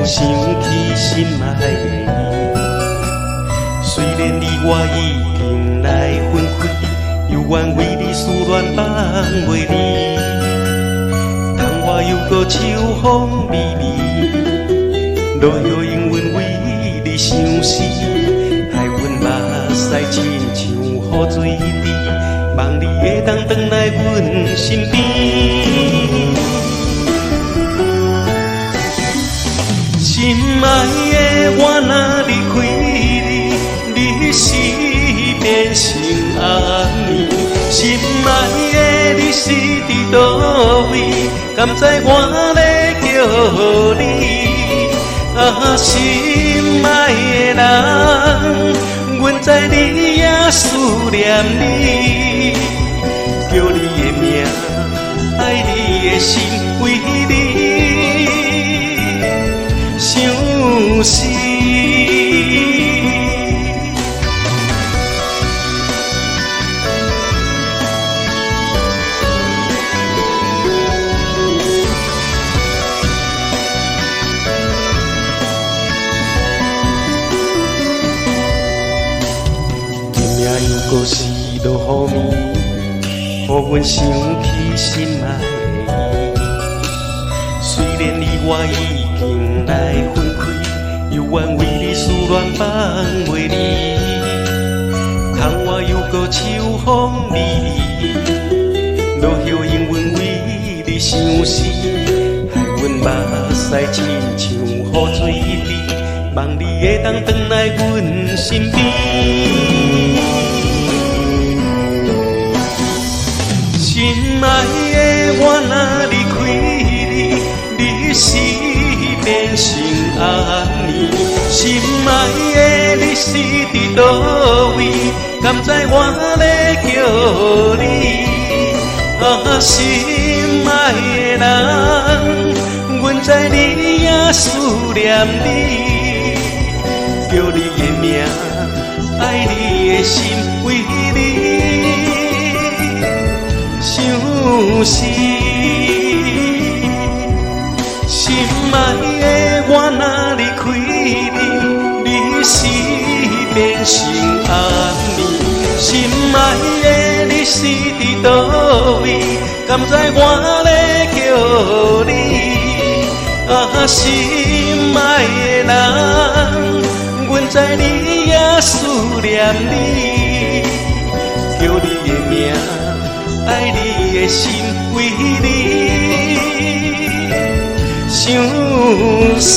阮想起心爱的伊。虽然你我已经来分开，犹原为你思恋放袂离。窗外犹搁秋风微微，落叶永远为你相思。害阮目屎亲像雨水滴，望你会当回来阮身边。心爱的我若离开你，你是变成暗暝。心爱的你是伫倒位？敢知我咧叫你？心爱的人，阮知你也思念你，叫你的名，爱你的心，为你相思。命又搁是落雨暝，予阮想起心爱的伊。虽然你我已经来分开，犹原为你思恋放袂离。窗外又搁秋风微微，落叶永远为你相思。害阮目屎亲像雨水滴，望你会当回来阮身边。心爱的我若离开你，你是变成暗暝。心爱的你是伫倒位？敢知我咧叫你？心爱的人，阮知你也思念你，叫你的名，爱你的心，为你相思。心爱的我若离开你，你是变成暗暝。心爱的你是伫倒位？敢知我咧叫你？心爱的人，阮知你也思念你，叫你的名，爱你的心，为你相思。